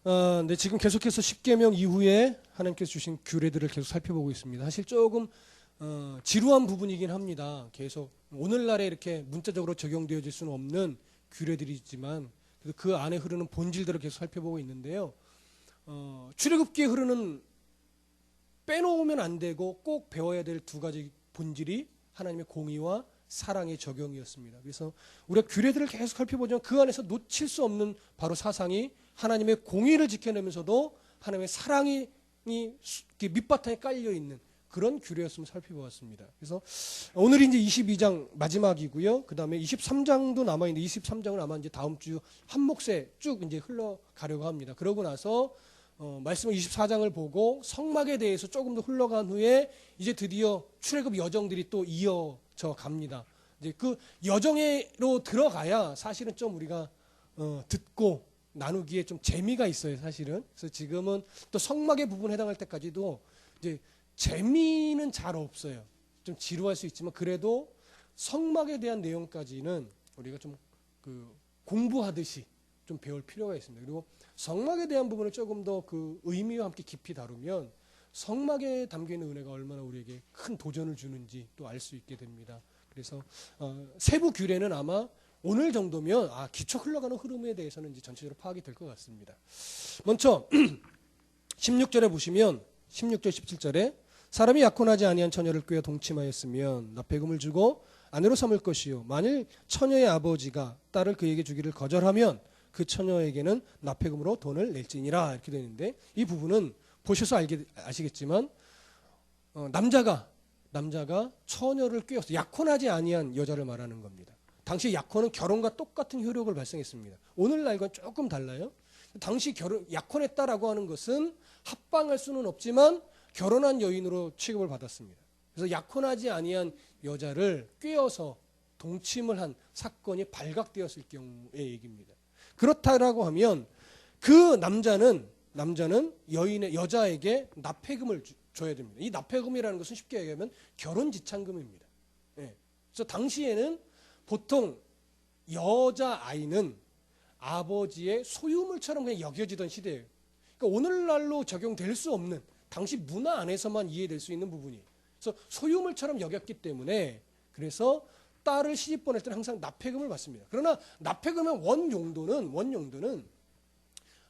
네, 지금 계속해서 십계명 이후에 하나님께서 주신 규례들을 계속 살펴보고 있습니다. 사실 조금 지루한 부분이긴 합니다. 계속 오늘날에 이렇게 문자적으로 적용되어질 수는 없는 규례들이지만 그 안에 흐르는 본질들을 계속 살펴보고 있는데요. 출애굽기에 흐르는 빼놓으면 안 되고 꼭 배워야 될 두 가지 본질이 하나님의 공의와 사랑의 적용이었습니다. 그래서 우리가 규례들을 계속 살펴보지만 그 안에서 놓칠 수 없는 바로 사상이 하나님의 공의를 지켜내면서도 하나님의 사랑이 밑바탕에 깔려 있는 그런 규례였음을 살펴보았습니다. 그래서 오늘이 이제 22장 마지막이고요. 그 다음에 23장도 남아있는데 23장은 아마 이제 다음 주 한 몫에 쭉 이제 흘러가려고 합니다. 그러고 나서 말씀은 24장을 보고 성막에 대해서 조금 더 흘러간 후에 이제 드디어 출애굽 여정들이 또 이어져 갑니다. 이제 그 여정으로 들어가야 사실은 좀 우리가 듣고 나누기에 좀 재미가 있어요, 사실은. 그래서 지금은 또 성막의 부분에 해당할 때까지도 이제 재미는 잘 없어요. 좀 지루할 수 있지만 그래도 성막에 대한 내용까지는 우리가 좀 공부하듯이 좀 배울 필요가 있습니다. 그리고 성막에 대한 부분을 조금 더 그 의미와 함께 깊이 다루면 성막에 담겨 있는 은혜가 얼마나 우리에게 큰 도전을 주는지 또 알 수 있게 됩니다. 그래서 세부 규례는 아마 오늘 정도면 기초 흘러가는 흐름에 대해서는 이제 전체적으로 파악이 될 것 같습니다. 먼저 16절에 보시면 16절 17절에 사람이 약혼하지 아니한 처녀를 꾀어 동침하였으면 납배금을 주고 아내로 삼을 것이요 만일 처녀의 아버지가 딸을 그에게 주기를 거절하면 그 처녀에게는 납배금으로 돈을 낼지니라 이렇게 되는데 이 부분은 보셔서 아시겠지만 남자가 처녀를 꾀어서 약혼하지 아니한 여자를 말하는 겁니다. 당시 약혼은 결혼과 똑같은 효력을 발생했습니다. 오늘날과는 조금 달라요. 당시 약혼했다라고 하는 것은 합방할 수는 없지만 결혼한 여인으로 취급을 받았습니다. 그래서 약혼하지 아니한 여자를 꾀어서 동침을 한 사건이 발각되었을 경우의 얘기입니다. 그렇다라고 하면 그 남자는 여자에게 납폐금을 줘야 됩니다. 이 납폐금이라는 것은 쉽게 얘기하면 결혼 지참금입니다. 그래서 당시에는 보통 여자아이는 아버지의 소유물처럼 그냥 여겨지던 시대예요. 그러니까 오늘날로 적용될 수 없는 당시 문화 안에서만 이해될 수 있는 부분이에요. 그래서 소유물처럼 여겼기 때문에 그래서 딸을 시집 보낼 때는 항상 납폐금을 받습니다. 그러나 납폐금의 원용도는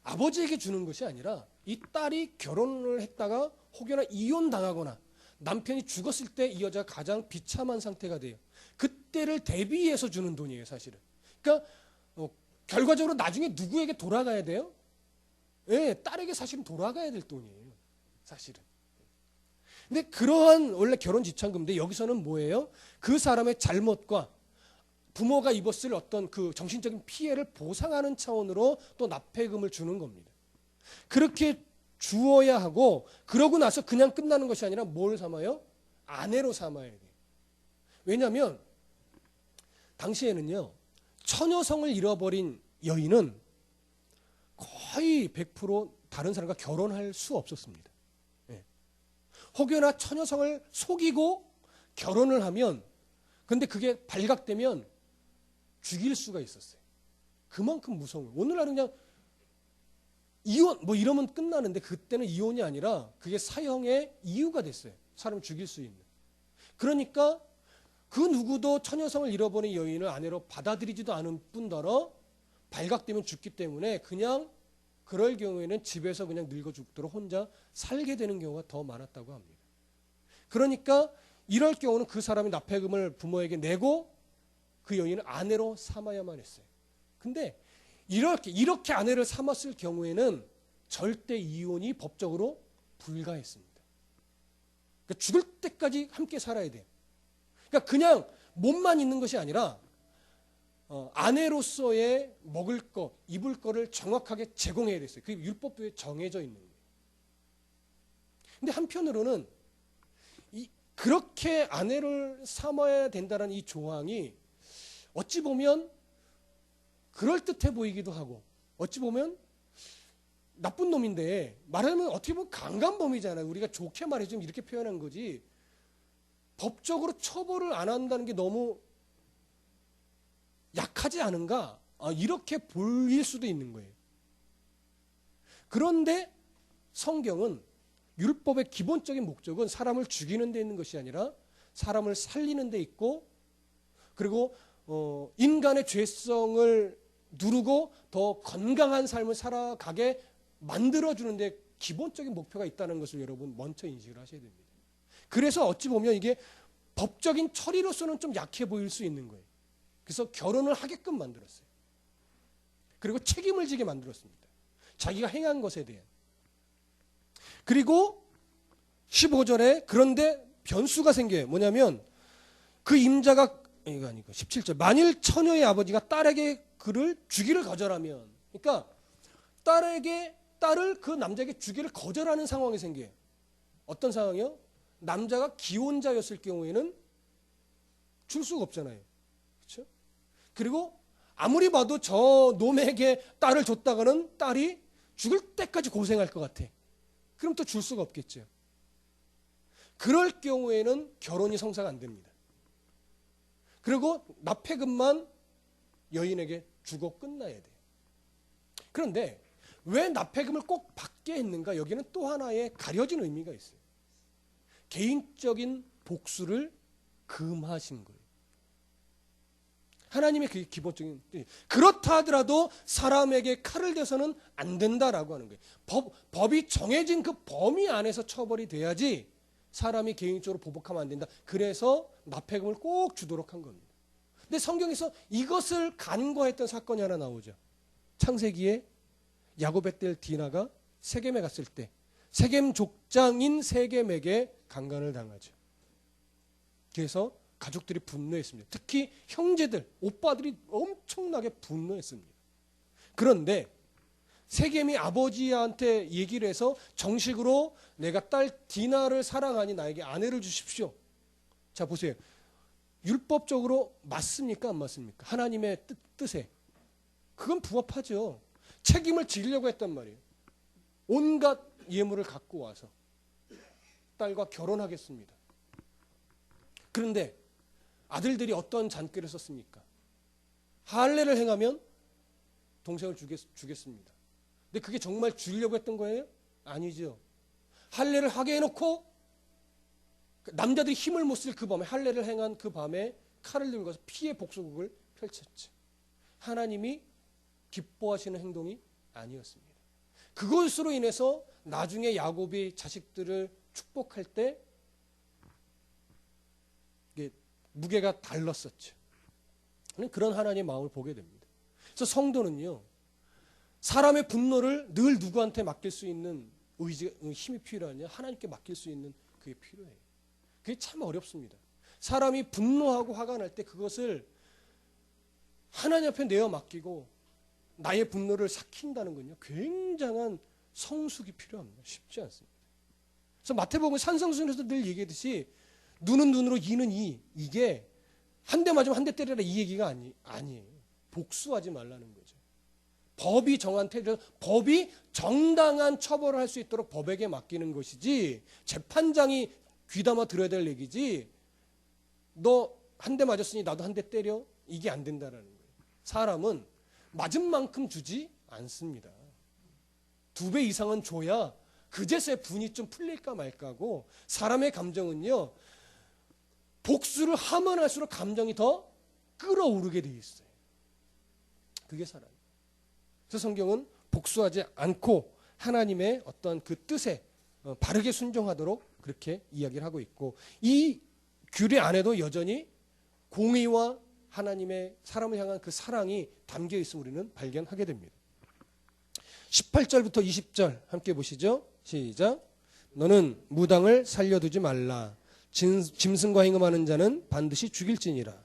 아버지에게 주는 것이 아니라 이 딸이 결혼을 했다가 혹여나 이혼당하거나 남편이 죽었을 때 이 여자가 가장 비참한 상태가 돼요. 그때를 대비해서 주는 돈이에요, 사실은. 그러니까 결과적으로 나중에 누구에게 돌아가야 돼요? 딸에게 사실은 돌아가야 될 돈이에요, 사실은. 근데 그러한 원래 결혼 지참금인데 여기서는 뭐예요? 그 사람의 잘못과 부모가 입었을 어떤 그 정신적인 피해를 보상하는 차원으로 또 납폐금을 주는 겁니다. 그렇게 주어야 하고 그러고 나서 그냥 끝나는 것이 아니라 뭘 삼아요? 아내로 삼아야 돼요. 왜냐하면 당시에는요, 처녀성을 잃어버린 여인은 거의 100% 다른 사람과 결혼할 수 없었습니다. 혹여나 처녀성을 속이고 결혼을 하면 근데 그게 발각되면 죽일 수가 있었어요. 그만큼 무서운 거예요. 오늘날은 그냥 이혼 이러면 끝나는데 그때는 이혼이 아니라 그게 사형의 이유가 됐어요. 사람을 죽일 수 있는. 그러니까 그 누구도 처녀성을 잃어버린 여인을 아내로 받아들이지도 않은 뿐더러 발각되면 죽기 때문에 그냥 그럴 경우에는 집에서 그냥 늙어 죽도록 혼자 살게 되는 경우가 더 많았다고 합니다. 그러니까 이럴 경우는 그 사람이 납폐금을 부모에게 내고 그 여인을 아내로 삼아야만 했어요. 근데 이렇게 아내를 삼았을 경우에는 절대 이혼이 법적으로 불가했습니다. 그러니까 죽을 때까지 함께 살아야 돼요. 그러니까 그냥 몸만 있는 것이 아니라 아내로서의 먹을 거, 입을 거를 정확하게 제공해야 됐어요. 그게 율법부에 정해져 있는 거예요. 근데 한편으로는 그렇게 아내를 삼아야 된다는 이 조항이 어찌 보면 그럴듯해 보이기도 하고 어찌 보면 나쁜 놈인데 말하면 어떻게 보면 강간범이잖아요. 우리가 좋게 말해주면 이렇게 표현한 거지 법적으로 처벌을 안 한다는 게 너무 약하지 않은가? 이렇게 보일 수도 있는 거예요. 그런데 성경은 율법의 기본적인 목적은 사람을 죽이는 데 있는 것이 아니라 사람을 살리는 데 있고, 그리고 인간의 죄성을 누르고 더 건강한 삶을 살아가게 만들어주는 데 기본적인 목표가 있다는 것을 여러분 먼저 인식을 하셔야 됩니다. 그래서 어찌 보면 이게 법적인 처리로서는 좀 약해 보일 수 있는 거예요. 그래서 결혼을 하게끔 만들었어요. 그리고 책임을 지게 만들었습니다. 자기가 행한 것에 대한. 그리고 15절에 그런데 변수가 생겨요. 뭐냐면 그 임자가, 이거 아니고 17절, 만일 처녀의 아버지가 딸에게 그를 주기를 거절하면, 그러니까 딸을 그 남자에게 주기를 거절하는 상황이 생겨요. 어떤 상황이요? 남자가 기혼자였을 경우에는 줄 수가 없잖아요. 그렇죠? 그리고 아무리 봐도 저 놈에게 딸을 줬다가는 딸이 죽을 때까지 고생할 것 같아. 그럼 또 줄 수가 없겠죠. 그럴 경우에는 결혼이 성사가 안 됩니다. 그리고 납폐금만 여인에게 주고 끝나야 돼요. 그런데 왜 납폐금을 꼭 받게 했는가? 여기는 또 하나의 가려진 의미가 있어요. 개인적인 복수를 금하신 거예요. 하나님의 그게 기본적인, 그렇다 하더라도 사람에게 칼을 대서는 안 된다라고 하는 거예요. 법이 정해진 그 범위 안에서 처벌이 돼야지 사람이 개인적으로 보복하면 안 된다. 그래서 납폐금을 꼭 주도록 한 겁니다. 근데 성경에서 이것을 간과했던 사건이 하나 나오죠. 창세기에 야곱의 딸 디나가 세겜에 갔을 때 세겜 족장인 세겜에게 강간을 당하죠. 그래서 가족들이 분노했습니다. 특히 형제들, 오빠들이 엄청나게 분노했습니다. 그런데 세겜이 아버지한테 얘기를 해서 정식으로 내가 딸 디나를 사랑하니 나에게 아내를 주십시오. 자, 보세요. 율법적으로 맞습니까? 안 맞습니까? 하나님의 뜻에. 그건 부합하죠. 책임을 지려고 했단 말이에요. 온갖 예물을 갖고 와서 딸과 결혼하겠습니다. 그런데 아들들이 어떤 잔꾀를 썼습니까? 할례를 행하면 동생을 주겠습니다. 근데 그게 정말 주려고 했던 거예요? 아니죠. 할례를 하게 해놓고 남자들이 힘을 못 쓸 그 밤에, 할례를 행한 그 밤에 칼을 들고 가서 피해 복수극을 펼쳤죠. 하나님이 기뻐하시는 행동이 아니었습니다. 그것으로 인해서 나중에 야곱이 자식들을 축복할 때 무게가 달랐었죠. 그런 하나님의 마음을 보게 됩니다. 그래서 성도는요, 사람의 분노를 늘 누구한테 맡길 수 있는 힘이 필요하냐? 하나님께 맡길 수 있는 그게 필요해요. 그게 참 어렵습니다. 사람이 분노하고 화가 날 때 그것을 하나님 앞에 내어 맡기고 나의 분노를 삭힌다는 건요, 굉장한 성숙이 필요합니다. 쉽지 않습니다. 그래서 마태복음 산성순에서 늘 얘기했듯이 눈은 눈으로 이는 이게 한 대 맞으면 한 대 때리라 이 얘기가 아니에요. 복수하지 말라는 거죠. 법이 정한 태도, 법이 정당한 처벌을 할 수 있도록 법에게 맡기는 것이지 재판장이 귀담아 들어야 될 얘기지 너 한 대 맞았으니 나도 한 대 때려? 이게 안 된다라는 거예요. 사람은 맞은 만큼 주지 않습니다. 2배 이상은 줘야 그제서야 분이 좀 풀릴까 말까고, 사람의 감정은요, 복수를 하면 할수록 감정이 더 끌어오르게 돼 있어요. 그게 사람이에요. 그래서 성경은 복수하지 않고 하나님의 어떤 그 뜻에 바르게 순종하도록 그렇게 이야기를 하고 있고, 이 규례 안에도 여전히 공의와 하나님의 사람을 향한 그 사랑이 담겨 있음을 우리는 발견하게 됩니다. 18절부터 20절 함께 보시죠. 시작. 너는 무당을 살려두지 말라. 짐승과 행음하는 자는 반드시 죽일지니라.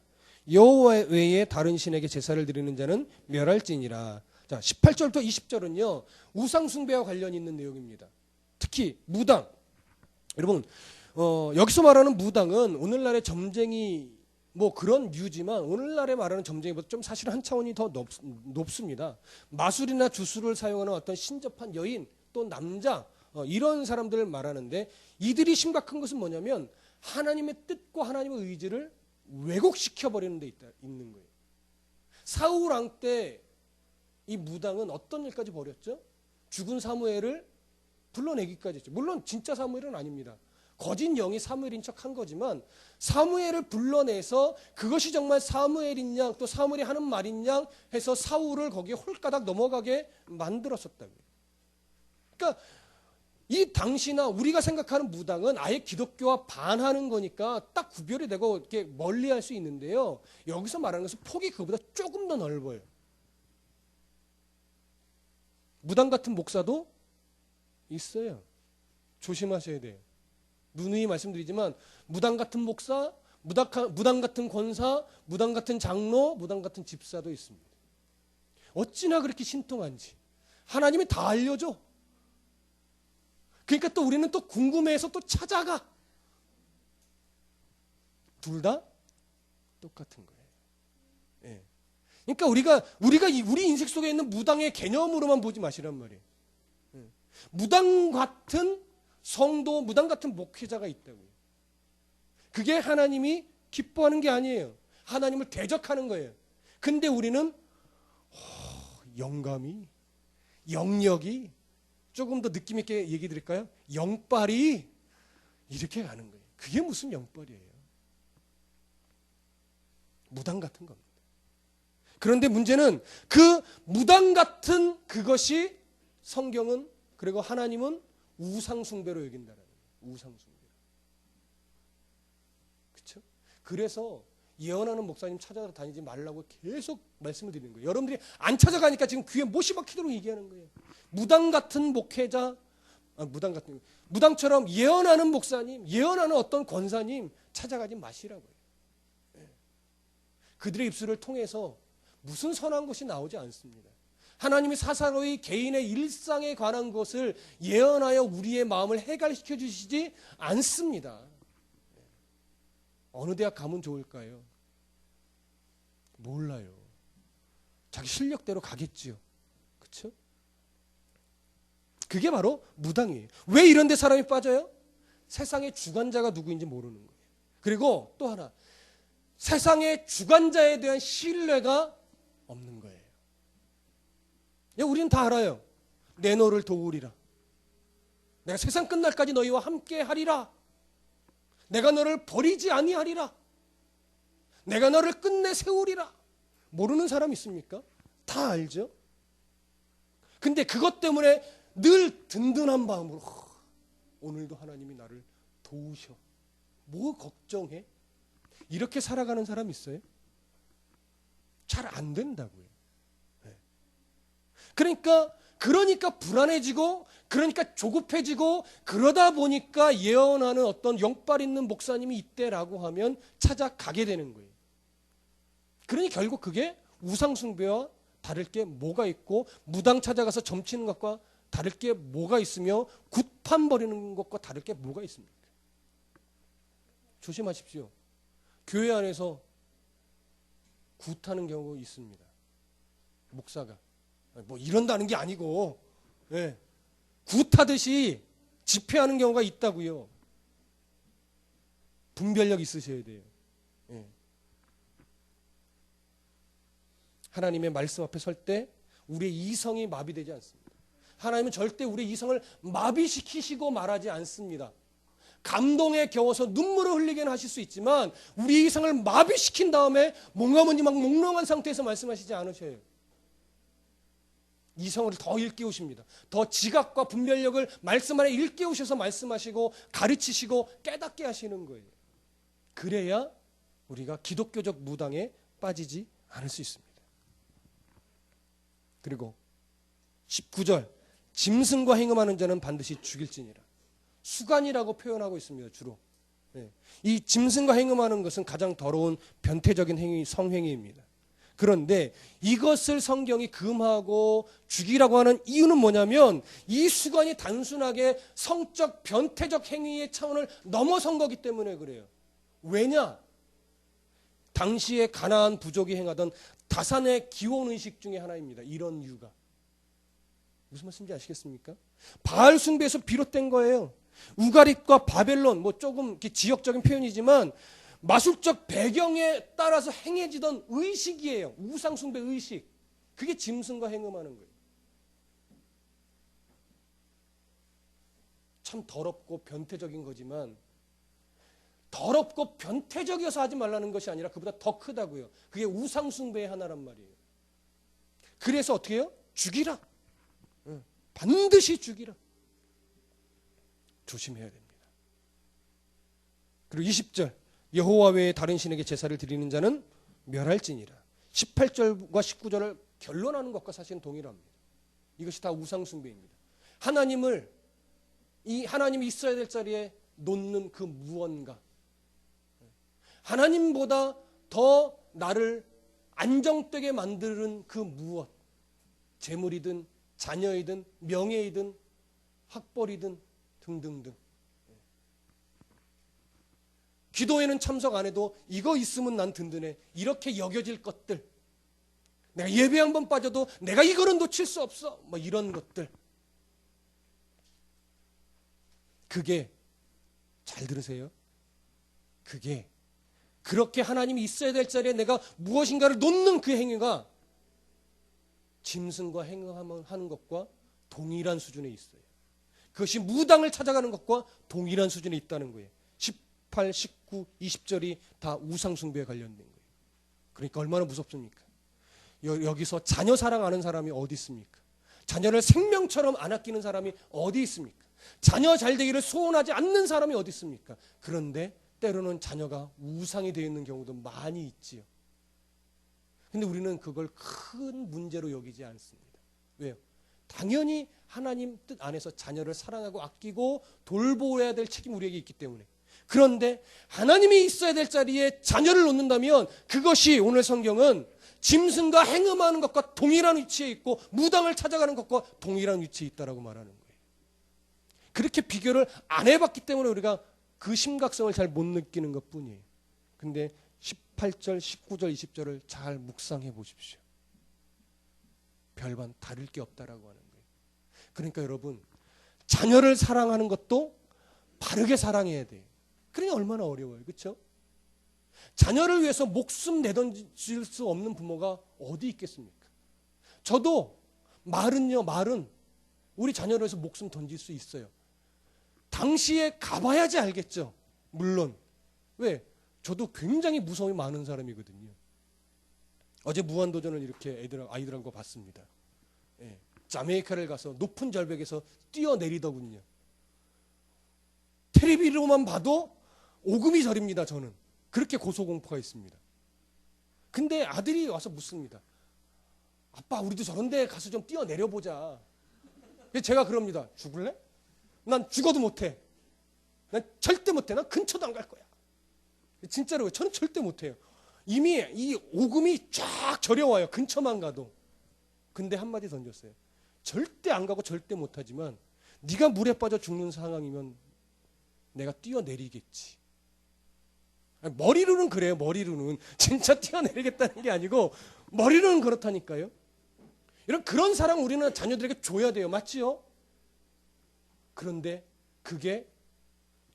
여호와 외에 다른 신에게 제사를 드리는 자는 멸할지니라. 자, 18절부터 20절은요, 우상 숭배와 관련이 있는 내용입니다. 특히 무당. 여러분, 여기서 말하는 무당은 오늘날의 점쟁이 뭐 그런 류지만 오늘날에 말하는 점쟁이보다 좀 사실 한 차원이 더 높습니다. 마술이나 주술을 사용하는 어떤 신접한 여인 또 남자, 이런 사람들을 말하는데, 이들이 심각한 것은 뭐냐면 하나님의 뜻과 하나님의 의지를 왜곡시켜버리는 데 있는 거예요. 사울 왕 때 이 무당은 어떤 일까지 벌였죠? 죽은 사무엘을 불러내기까지 했죠. 물론 진짜 사무엘은 아닙니다. 거짓 영이 사무엘인 척한 거지만 사무엘을 불러내서 그것이 정말 사무엘인 양 또 사무엘이 하는 말인 양 해서 사울을 거기에 홀가닥 넘어가게 만들었었다고요. 그러니까 이 당시나 우리가 생각하는 무당은 아예 기독교와 반하는 거니까 딱 구별이 되고 이렇게 멀리할 수 있는데요. 여기서 말하는 것은 폭이 그보다 조금 더 넓어요. 무당 같은 목사도 있어요. 조심하셔야 돼요. 누누이 말씀드리지만 무당 같은 목사, 무당 같은 권사, 무당 같은 장로, 무당 같은 집사도 있습니다. 어찌나 그렇게 신통한지 하나님이 다 알려줘. 그러니까 또 우리는 또 궁금해서 또 찾아가. 둘 다 똑같은 거예요. 예. 그러니까 우리가 우리 인생 속에 있는 무당의 개념으로만 보지 마시란 말이에요. 예. 무당 같은 성도, 무당 같은 목회자가 있다고요. 그게 하나님이 기뻐하는 게 아니에요. 하나님을 대적하는 거예요. 근데 우리는 영감이, 영력이, 조금 더 느낌 있게 얘기 드릴까요? 영빨이 이렇게 가는 거예요. 그게 무슨 영빨이에요? 무당 같은 겁니다. 그런데 문제는 그 무당 같은 그것이 성경은 그리고 하나님은 우상숭배로 여긴다는 거예요. 우상숭배. 그렇죠? 그래서 예언하는 목사님 찾아다니지 말라고 계속 말씀을 드리는 거예요. 여러분들이 안 찾아가니까 지금 귀에 못이 박히도록 얘기하는 거예요. 무당 같은 목회자, 무당처럼 예언하는 목사님, 예언하는 어떤 권사님 찾아가지 마시라고요. 그들의 입술을 통해서 무슨 선한 것이 나오지 않습니다. 하나님이 사사로이 개인의 일상에 관한 것을 예언하여 우리의 마음을 해갈시켜 주시지 않습니다. 어느 대학 가면 좋을까요? 몰라요. 자기 실력대로 가겠지요. 그렇죠? 그게 바로 무당이에요. 왜 이런 데 사람이 빠져요? 세상의 주관자가 누구인지 모르는 거예요. 그리고 또 하나, 세상의 주관자에 대한 신뢰가 없는 거예요. 우리는 다 알아요. 내 너를 도우리라. 내가 세상 끝날까지 너희와 함께 하리라. 내가 너를 버리지 아니하리라. 내가 너를 끝내 세우리라. 모르는 사람 있습니까? 다 알죠. 근데 그것 때문에 늘 든든한 마음으로 오늘도 하나님이 나를 도우셔. 뭐 걱정해? 이렇게 살아가는 사람 있어요? 잘 안 된다고요. 그러니까 불안해지고, 그러니까 조급해지고, 그러다 보니까 예언하는 어떤 영빨 있는 목사님이 있대라고 하면 찾아가게 되는 거예요. 그러니 결국 그게 우상숭배와 다를 게 뭐가 있고, 무당 찾아가서 점치는 것과 다를 게 뭐가 있으며, 굿판 버리는 것과 다를 게 뭐가 있습니까? 조심하십시오. 교회 안에서 굿하는 경우 있습니다. 목사가. 뭐 이런다는 게 아니고, 예. 굿하듯이 집회하는 경우가 있다고요. 분별력 있으셔야 돼요. 예. 하나님의 말씀 앞에 설 때 우리의 이성이 마비되지 않습니다. 하나님은 절대 우리의 이성을 마비시키시고 말하지 않습니다. 감동에 겨워서 눈물을 흘리게는 하실 수 있지만 우리 이성을 마비시킨 다음에 뭔가 막 몽롱한 상태에서 말씀하시지 않으셔요. 이성을 더 일깨우십니다. 더 지각과 분별력을 말씀 안에 일깨우셔서 말씀하시고 가르치시고 깨닫게 하시는 거예요. 그래야 우리가 기독교적 무당에 빠지지 않을 수 있습니다. 그리고 19절, 짐승과 행음하는 자는 반드시 죽일지니라. 수간이라고 표현하고 있습니다. 주로. 이 짐승과 행음하는 것은 가장 더러운 변태적인 행위, 성행위입니다. 그런데 이것을 성경이 금하고 죽이라고 하는 이유는 뭐냐면 이 수간이 단순하게 성적 변태적 행위의 차원을 넘어선 거기 때문에 그래요. 왜냐? 당시에 가나안 부족이 행하던 다산의 기원의식 중에 하나입니다. 이런 이유가. 무슨 말씀인지 아시겠습니까? 바알 숭배에서 비롯된 거예요. 우가릿과 바벨론, 뭐 조금 지역적인 표현이지만 마술적 배경에 따라서 행해지던 의식이에요. 우상숭배 의식. 그게 짐승과 행음하는 거예요. 참 더럽고 변태적인 거지만 더럽고 변태적이어서 하지 말라는 것이 아니라 그보다 더 크다고요. 그게 우상숭배의 하나란 말이에요. 그래서 어떻게 해요? 죽이라. 반드시 죽이라. 조심해야 됩니다. 그리고 20절 여호와 외에 다른 신에게 제사를 드리는 자는 멸할지니라. 18절과 19절을 결론하는 것과 사실은 동일합니다. 이것이 다 우상숭배입니다. 하나님이 있어야 될 자리에 놓는 그 무언가, 하나님보다 더 나를 안정되게 만드는 그 무엇, 재물이든 자녀이든 명예이든 학벌이든 등등등. 기도회는 참석 안 해도 이거 있으면 난 든든해, 이렇게 여겨질 것들, 내가 예배 한 번 빠져도 내가 이거는 놓칠 수 없어, 뭐 이런 것들. 그게, 잘 들으세요, 그게 그렇게 하나님이 있어야 될 자리에 내가 무엇인가를 놓는 그 행위가 짐승과 행하는 것과 동일한 수준에 있어요. 그것이 무당을 찾아가는 것과 동일한 수준에 있다는 거예요. 18, 19, 20절이 다 우상숭배에 관련된 거예요. 그러니까 얼마나 무섭습니까? 여기서 자녀 사랑하는 사람이 어디 있습니까? 자녀를 생명처럼 안 아끼는 사람이 어디 있습니까? 자녀 잘 되기를 소원하지 않는 사람이 어디 있습니까? 그런데 때로는 자녀가 우상이 되어 있는 경우도 많이 있지요. 근데 우리는 그걸 큰 문제로 여기지 않습니다. 왜요? 당연히 하나님 뜻 안에서 자녀를 사랑하고 아끼고 돌보아야 될 책임이 우리에게 있기 때문에. 그런데 하나님이 있어야 될 자리에 자녀를 놓는다면 그것이 오늘 성경은 짐승과 행음하는 것과 동일한 위치에 있고 무당을 찾아가는 것과 동일한 위치에 있다라고 말하는 거예요. 그렇게 비교를 안 해봤기 때문에 우리가 그 심각성을 잘 못 느끼는 것뿐이에요. 근데 18절, 19절, 20절을 잘 묵상해 보십시오. 별반 다를 게 없다라고 하는 거예요. 그러니까 여러분, 자녀를 사랑하는 것도 바르게 사랑해야 돼요. 그러니 얼마나 어려워요. 그렇죠? 자녀를 위해서 목숨 내던질 수 없는 부모가 어디 있겠습니까? 저도 말은 우리 자녀를 위해서 목숨 던질 수 있어요. 당시에 가봐야지 알겠죠. 물론. 왜? 저도 굉장히 무서움이 많은 사람이거든요. 어제 무한도전을 이렇게 아이들하고 봤습니다. 예, 자메이카를 가서 높은 절벽에서 뛰어내리더군요. 텔레비로만 봐도 오금이 저립니다. 저는 그렇게 고소공포가 있습니다. 근데 아들이 와서 묻습니다. 아빠, 우리도 저런 데 가서 좀 뛰어내려보자. 제가 그럽니다. 죽을래? 난 죽어도 못해. 난 절대 못해. 난 근처도 안 갈 거야. 진짜로 저는 절대 못해요. 이미 이 오금이 쫙 저려와요. 근처만 가도. 근데 한마디 던졌어요. 절대 안 가고 절대 못하지만 네가 물에 빠져 죽는 상황이면 내가 뛰어내리겠지. 머리로는 그래요. 머리로는. 진짜 뛰어내리겠다는 게 아니고 머리로는 그렇다니까요. 그런 사랑 우리는 자녀들에게 줘야 돼요. 맞지요? 그런데 그게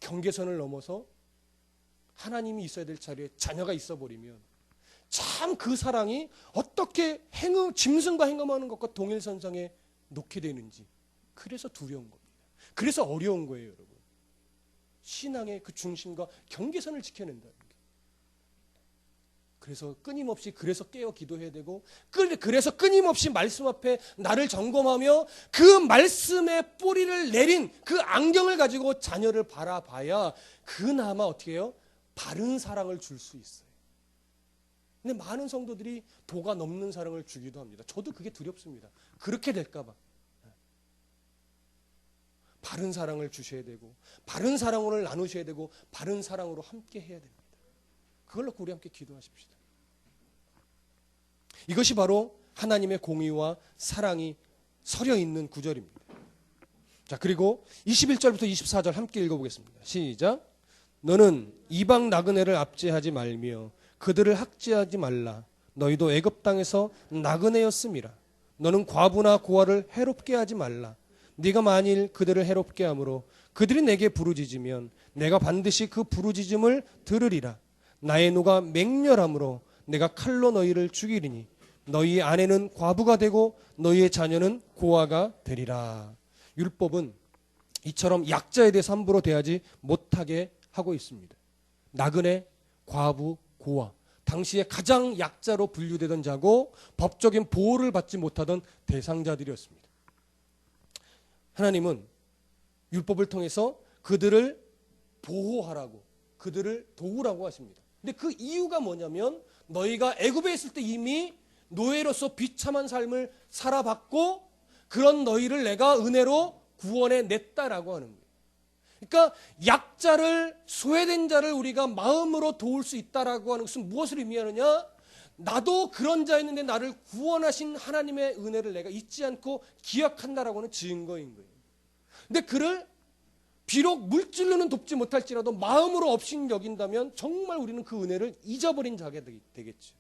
경계선을 넘어서 하나님이 있어야 될 자리에 자녀가 있어버리면 참 그 사랑이 어떻게 짐승과 행음하는 것과 동일선상에 놓게 되는지, 그래서 두려운 겁니다. 그래서 어려운 거예요, 여러분. 신앙의 그 중심과 경계선을 지켜낸다는 게. 그래서 끊임없이 깨어 기도해야 되고, 그래서 끊임없이 말씀 앞에 나를 점검하며 그 말씀의 뿌리를 내린 그 안경을 가지고 자녀를 바라봐야 그나마 어떻게 해요? 바른 사랑을 줄 수 있어요. 근데 많은 성도들이 도가 넘는 사랑을 주기도 합니다. 저도 그게 두렵습니다. 그렇게 될까 봐. 바른 사랑을 주셔야 되고, 바른 사랑을 나누셔야 되고, 바른 사랑으로 함께 해야 됩니다. 그걸 놓고 우리 함께 기도하십시다. 이것이 바로 하나님의 공의와 사랑이 서려 있는 구절입니다. 자, 그리고 21절부터 24절 함께 읽어보겠습니다. 시작. 너는 이방 나그네를 압제하지 말며 그들을 학대하지 말라. 너희도 애굽 땅에서 나그네였음이라. 너는 과부나 고아를 해롭게 하지 말라. 네가 만일 그들을 해롭게 함으로 그들이 내게 부르짖으면 내가 반드시 그 부르짖음을 들으리라. 나의 노가 맹렬함으로 내가 칼로 너희를 죽이리니 너희 아내는 과부가 되고 너희의 자녀는 고아가 되리라. 율법은 이처럼 약자에 대해서 함부로 대하지 못하게 하고 있습니다. 나그네, 과부, 고아, 당시에 가장 약자로 분류되던 자고 법적인 보호를 받지 못하던 대상자들이었습니다. 하나님은 율법을 통해서 그들을 보호하라고, 그들을 도우라고 하십니다. 근데 그 이유가 뭐냐면 너희가 애굽에 있을 때 이미 노예로서 비참한 삶을 살아봤고 그런 너희를 내가 은혜로 구원해 냈다라고 하는 거예요. 그러니까 약자를, 소외된 자를 우리가 마음으로 도울 수 있다라고 하는 것은 무엇을 의미하느냐? 나도 그런 자였는데 나를 구원하신 하나님의 은혜를 내가 잊지 않고 기억한다라고 하는 증거인 거예요. 근데 그를 비록 물질로는 돕지 못할지라도 마음으로 업신 여긴다면 정말 우리는 그 은혜를 잊어버린 자가 되겠죠.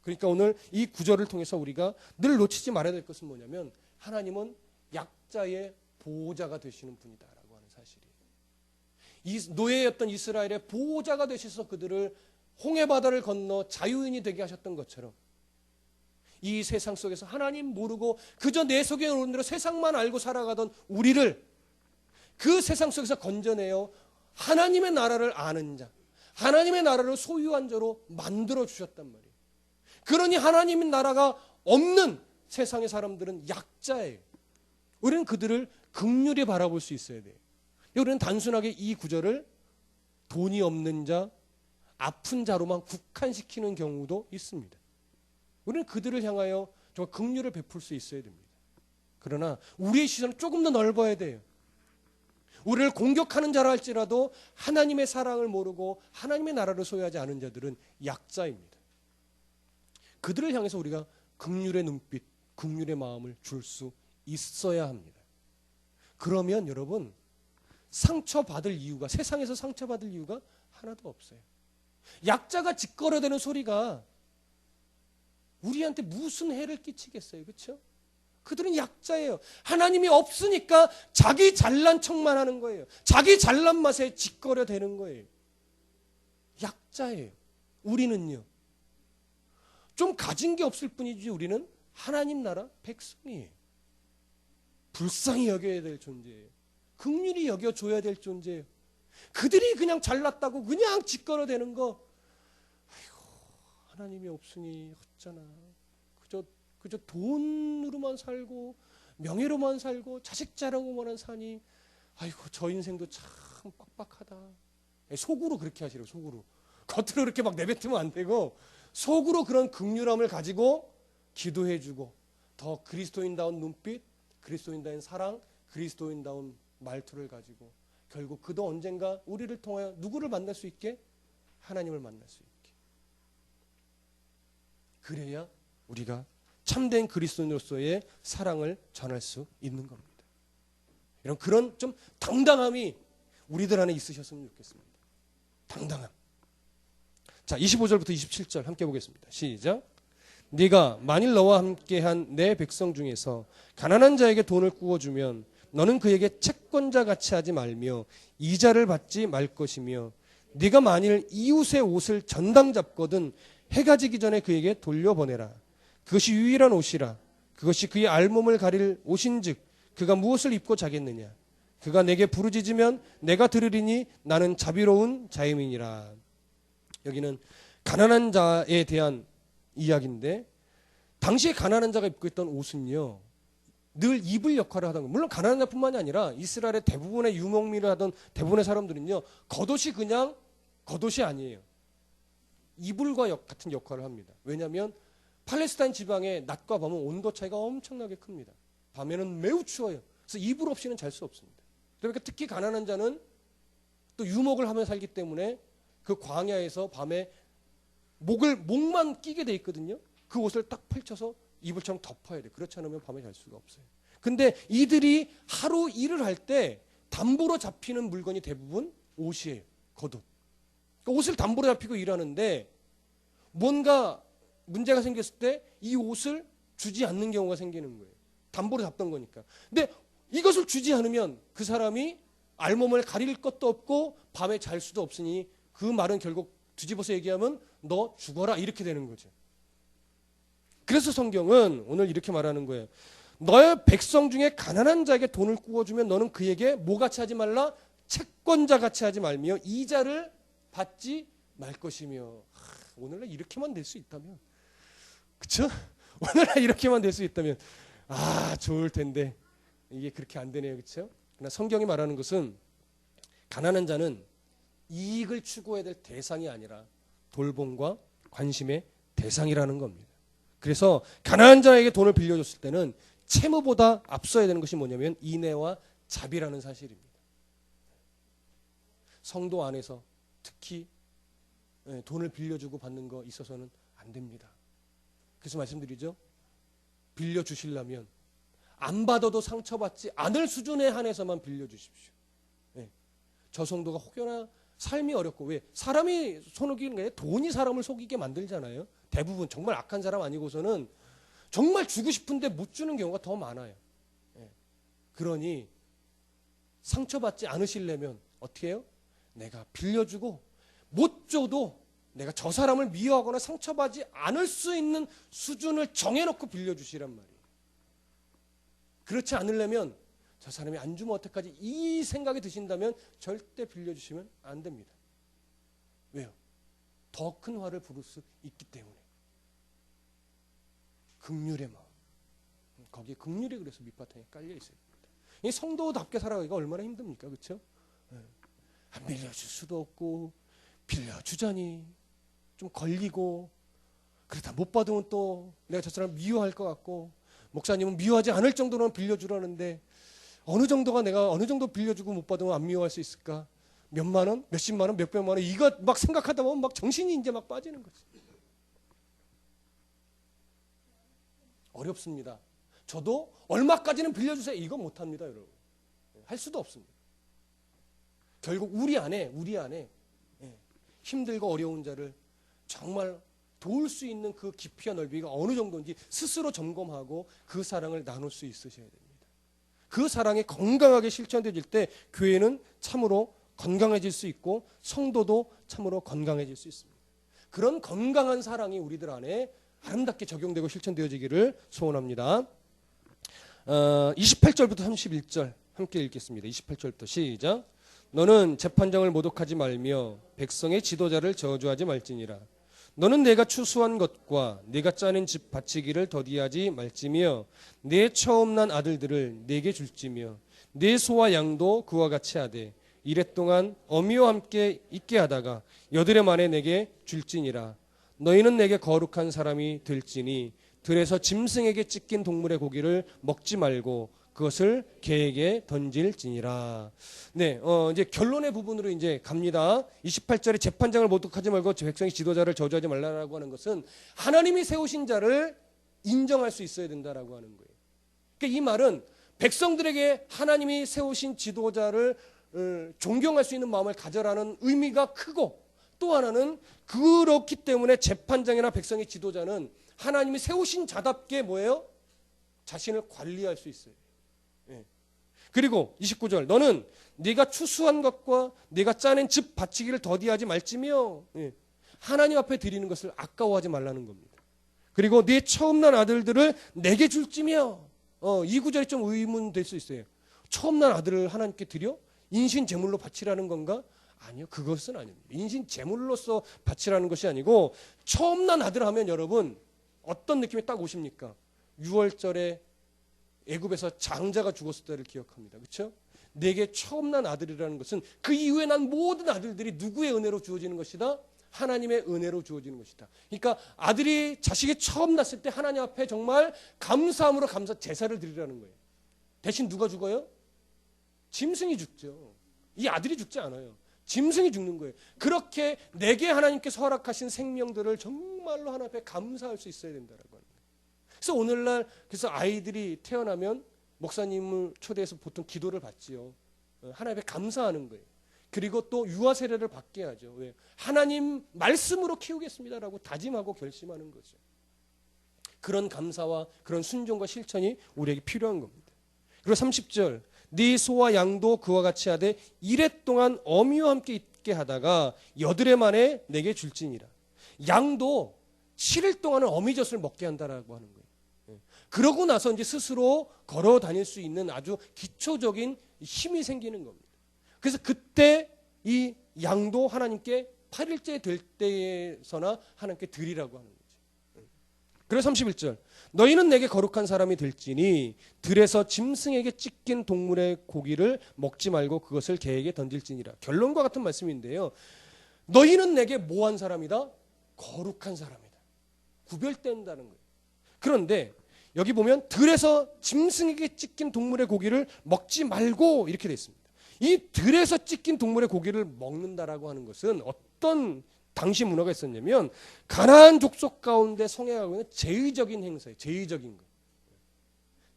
그러니까 오늘 이 구절을 통해서 우리가 늘 놓치지 말아야 될 것은 뭐냐면 하나님은 약자의 보호자가 되시는 분이다라고 하는 사실이에요. 이 노예였던 이스라엘의 보호자가 되셔서 그들을 홍해바다를 건너 자유인이 되게 하셨던 것처럼 이 세상 속에서 하나님 모르고 그저 내 속에 오는 대로 세상만 알고 살아가던 우리를 그 세상 속에서 건져내어 하나님의 나라를 아는 자, 하나님의 나라를 소유한 자로 만들어 주셨단 말이에요. 그러니 하나님의 나라가 없는 세상의 사람들은 약자예요. 우리는 그들을 긍휼히 바라볼 수 있어야 돼요. 우리는 단순하게 이 구절을 돈이 없는 자, 아픈 자로만 국한시키는 경우도 있습니다. 우리는 그들을 향하여 정말 긍휼을 베풀 수 있어야 됩니다. 그러나 우리의 시선은 조금 더 넓어야 돼요. 우리를 공격하는 자라 할지라도 하나님의 사랑을 모르고 하나님의 나라를 소유하지 않은 자들은 약자입니다. 그들을 향해서 우리가 긍휼의 눈빛, 긍휼의 마음을 줄 수 있어야 합니다. 그러면 여러분 상처받을 이유가, 세상에서 상처받을 이유가 하나도 없어요. 약자가 짓거려대는 소리가 우리한테 무슨 해를 끼치겠어요? 그렇죠? 그들은 약자예요. 하나님이 없으니까 자기 잘난 척만 하는 거예요. 자기 잘난 맛에 짓거려대는 거예요. 약자예요. 우리는요. 좀 가진 게 없을 뿐이지 우리는 하나님 나라 백성이에요. 불쌍히 여겨야 될 존재예요. 긍휼히 여겨줘야 될 존재예요. 그들이 그냥 잘났다고 그냥 짓거려대는 거, 아이고 하나님이 없으니 어쩌나, 그저 돈으로만 살고 명예로만 살고 자식 자랑으로만 사니 아이고 저 인생도 참 빡빡하다. 속으로 그렇게 하시라고. 속으로. 겉으로 그렇게 막 내뱉으면 안 되고 속으로 그런 긍휼함을 가지고 기도해주고 더 그리스도인다운 눈빛, 그리스도인다운 사랑, 그리스도인다운 말투를 가지고 결국 그도 언젠가 우리를 통하여 누구를 만날 수 있게? 하나님을 만날 수 있게. 그래야 우리가 참된 그리스도인으로서의 사랑을 전할 수 있는 겁니다. 이런 그런 좀 당당함이 우리들 안에 있으셨으면 좋겠습니다. 당당함. 자, 25절부터 27절 함께 보겠습니다. 시작. 네가 만일 너와 함께한 내 백성 중에서 가난한 자에게 돈을 구워주면 너는 그에게 채권자 같이 하지 말며 이자를 받지 말 것이며 네가 만일 이웃의 옷을 전당 잡거든 해가 지기 전에 그에게 돌려보내라. 그것이 유일한 옷이라. 그것이 그의 알몸을 가릴 옷인즉 그가 무엇을 입고 자겠느냐. 그가 내게 부르짖으면 내가 들으리니 나는 자비로운 자임이니라. 여기는 가난한 자에 대한 이야기인데 당시에 가난한 자가 입고 있던 옷은요 늘 입을 역할을 하던 거예요. 물론 가난한 자뿐만이 아니라 이스라엘의 대부분의 유목민을 하던 대부분의 사람들은요 겉옷이 그냥 겉옷이 아니에요. 이불과 같은 역할을 합니다. 왜냐하면 팔레스타인 지방의 낮과 밤은 온도 차이가 엄청나게 큽니다. 밤에는 매우 추워요. 그래서 이불 없이는 잘 수 없습니다. 그러니까 특히 가난한 자는 또 유목을 하며 살기 때문에 그 광야에서 밤에 목만 끼게 돼 있거든요. 그 옷을 딱 펼쳐서 이불처럼 덮어야 돼. 그렇지 않으면 밤에 잘 수가 없어요. 근데 이들이 하루 일을 할 때 담보로 잡히는 물건이 대부분 옷이에요. 겉옷. 그러니까 옷을 담보로 잡히고 일하는데 뭔가 문제가 생겼을 때 이 옷을 주지 않는 경우가 생기는 거예요. 담보로 잡던 거니까. 근데 이것을 주지 않으면 그 사람이 알몸을 가릴 것도 없고 밤에 잘 수도 없으니 그 말은 결국 뒤집어서 얘기하면 너 죽어라 이렇게 되는 거죠. 그래서 성경은 오늘 이렇게 말하는 거예요. 너의 백성 중에 가난한 자에게 돈을 구워주면 너는 그에게 뭐 같이 하지 말라? 채권자 같이 하지 말며 이자를 받지 말 것이며. 오늘날 이렇게만 될 수 있다면, 그쵸? 오늘날 이렇게만 될 수 있다면 좋을 텐데 이게 그렇게 안 되네요, 그쵸? 그러나 성경이 말하는 것은 가난한 자는 이익을 추구해야 될 대상이 아니라 돌봄과 관심의 대상이라는 겁니다. 그래서 가난한 자에게 돈을 빌려줬을 때는 채무보다 앞서야 되는 것이 뭐냐면 인애와 자비라는 사실입니다. 성도 안에서 특히 돈을 빌려주고 받는 거 있어서는 안 됩니다. 그래서 말씀드리죠. 빌려주시려면 안 받아도 상처받지 않을 수준에 한해서만 빌려주십시오. 저 성도가 혹여나 삶이 어렵고, 왜? 사람이 속이는 게 돈이 사람을 속이게 만들잖아요. 대부분 정말 악한 사람 아니고서는 정말 주고 싶은데 못 주는 경우가 더 많아요. 그러니 상처받지 않으시려면 어떻게 해요? 내가 빌려주고 못 줘도 내가 저 사람을 미워하거나 상처받지 않을 수 있는 수준을 정해놓고 빌려주시란 말이에요. 그렇지 않으려면 저 사람이 안 주면 어떡하지? 이 생각이 드신다면 절대 빌려주시면 안 됩니다. 왜요? 더 큰 화를 부를 수 있기 때문에. 긍휼의 마음. 거기에 긍휼이 그래서 밑바탕에 깔려 있어요. 이 성도답게 살아가기가 얼마나 힘듭니까? 그렇죠? 안 빌려줄 수도 없고 빌려주자니 좀 걸리고, 그러다 못 받으면 또 내가 저 사람 미워할 것 같고, 목사님은 미워하지 않을 정도로는 빌려주라는데 어느 정도가 내가 어느 정도 빌려주고 못 받으면 안 미워할 수 있을까? 몇만 원, 몇십만 원, 몇백만 원, 이거 막 생각하다 보면 막 정신이 이제 막 빠지는 거지. 어렵습니다. 저도 얼마까지는 빌려주세요. 이거 못합니다, 여러분. 할 수도 없습니다. 결국 우리 안에 힘들고 어려운 자를 정말 도울 수 있는 그 깊이와 넓이가 어느 정도인지 스스로 점검하고 그 사랑을 나눌 수 있으셔야 됩니다. 그 사랑이 건강하게 실천되질 때 교회는 참으로 건강해질 수 있고 성도도 참으로 건강해질 수 있습니다. 그런 건강한 사랑이 우리들 안에 아름답게 적용되고 실천되어지기를 소원합니다. 28절부터 31절 함께 읽겠습니다. 28절부터 시작. 너는 재판장을 모독하지 말며 백성의 지도자를 저주하지 말지니라. 너는 내가 추수한 것과 내가 짜낸 집 바치기를 더디하지 말지며 내 처음 난 아들들을 내게 줄지며 내 소와 양도 그와 같이 하되 이랫동안 어미와 함께 있게 하다가 여드레 만에 내게 줄지니라. 너희는 내게 거룩한 사람이 될지니 들에서 짐승에게 찢긴 동물의 고기를 먹지 말고 그것을 개에게 던질지니라. 네, 이제 결론의 부분으로 이제 갑니다. 28절에 재판장을 모독하지 말고 백성의 지도자를 저주하지 말라라고 하는 것은 하나님이 세우신 자를 인정할 수 있어야 된다라고 하는 거예요. 그러니까 이 말은 백성들에게 하나님이 세우신 지도자를 존경할 수 있는 마음을 가져라는 의미가 크고, 또 하나는 그렇기 때문에 재판장이나 백성의 지도자는 하나님이 세우신 자답게 뭐예요? 자신을 관리할 수 있어요. 그리고 29절 너는 네가 추수한 것과 네가 짜낸 집 바치기를 더디하지 말지며 하나님 앞에 드리는 것을 아까워하지 말라는 겁니다. 그리고 네 처음 난 아들들을 내게 줄지며 이 구절이 좀 의문될 수 있어요. 처음 난 아들을 하나님께 드려? 인신 제물로 바치라는 건가? 아니요, 그것은 아닙니다. 인신 제물로서 바치라는 것이 아니고, 처음 난 아들 하면 여러분 어떤 느낌이 딱 오십니까? 6월절에 애굽에서 장자가 죽었을 때를 기억합니다. 그렇죠? 내게 처음 난 아들이라는 것은 그 이후에 난 모든 아들들이 누구의 은혜로 주어지는 것이다? 하나님의 은혜로 주어지는 것이다. 그러니까 아들이 자식이 처음 났을 때 하나님 앞에 정말 감사함으로 감사 제사를 드리라는 거예요. 대신 누가 죽어요? 짐승이 죽죠. 이 아들이 죽지 않아요. 짐승이 죽는 거예요. 그렇게 내게 하나님께서 허락하신 생명들을 정말로 하나님 앞에 감사할 수 있어야 된다라고 하는 거예요. 그래서 오늘날 그래서 아이들이 태어나면 목사님을 초대해서 보통 기도를 받지요. 하나님 앞에 감사하는 거예요. 그리고 또 유아 세례를 받게 하죠. 왜? 하나님 말씀으로 키우겠습니다라고 다짐하고 결심하는 거죠. 그런 감사와 그런 순종과 실천이 우리에게 필요한 겁니다. 그리고 30절 네 소와 양도 그와 같이 하되 이랫동안 어미와 함께 있게 하다가 여드레 만에 내게 줄지니라. 양도 7일 동안은 어미젖을 먹게 한다라고 하는 거예요. 그러고 나서 이제 스스로 걸어 다닐 수 있는 아주 기초적인 힘이 생기는 겁니다. 그래서 그때 이 양도 하나님께 8일째 될 때에서나 하나님께 드리라고 하는 거죠. 그래서 31절 너희는 내게 거룩한 사람이 될지니 들에서 짐승에게 찢긴 동물의 고기를 먹지 말고 그것을 개에게 던질지니라. 결론과 같은 말씀인데요. 너희는 내게 뭐한 사람이다? 거룩한 사람이다. 구별된다는 거예요. 그런데 여기 보면 들에서 짐승에게 찢긴 동물의 고기를 먹지 말고 이렇게 되어 있습니다. 이 들에서 찢긴 동물의 고기를 먹는다라고 하는 것은 어떤 당시 문화가 있었냐면 가나안 족속 가운데 성행하고 있는 제의적인 행사예요. 제의적인 거.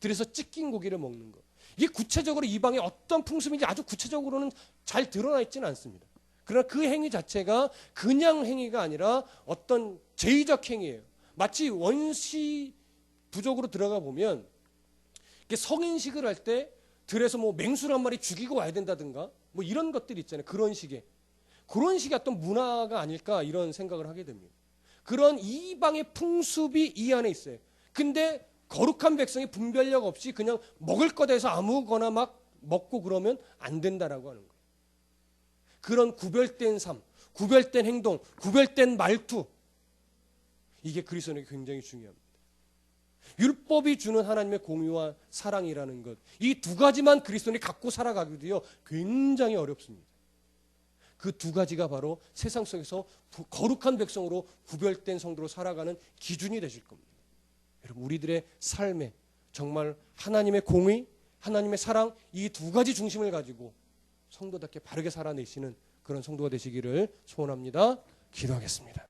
들에서 찢긴 고기를 먹는 거. 이게 구체적으로 이방의 어떤 풍습인지 아주 구체적으로는 잘 드러나 있지는 않습니다. 그러나 그 행위 자체가 그냥 행위가 아니라 어떤 제의적 행위예요. 마치 원시 부족으로 들어가 보면 성인식을 할 때 들에서 뭐 맹수를 한 마리 죽이고 와야 된다든가 뭐 이런 것들이 있잖아요. 그런 식의 어떤 문화가 아닐까 이런 생각을 하게 됩니다. 그런 이방의 풍습이 이 안에 있어요. 근데 거룩한 백성이 분별력 없이 그냥 먹을 것 해서 아무거나 막 먹고 그러면 안 된다라고 하는 거예요. 그런 구별된 삶, 구별된 행동, 구별된 말투 이게 그리스도인에게 굉장히 중요합니다. 율법이 주는 하나님의 공유와 사랑이라는 것, 이 두 가지만 그리스도인이 갖고 살아가기도요 굉장히 어렵습니다. 그 두 가지가 바로 세상 속에서 거룩한 백성으로 구별된 성도로 살아가는 기준이 되실 겁니다. 여러분 우리들의 삶에 정말 하나님의 공의, 하나님의 사랑 이 두 가지 중심을 가지고 성도답게 바르게 살아내시는 그런 성도가 되시기를 소원합니다. 기도하겠습니다.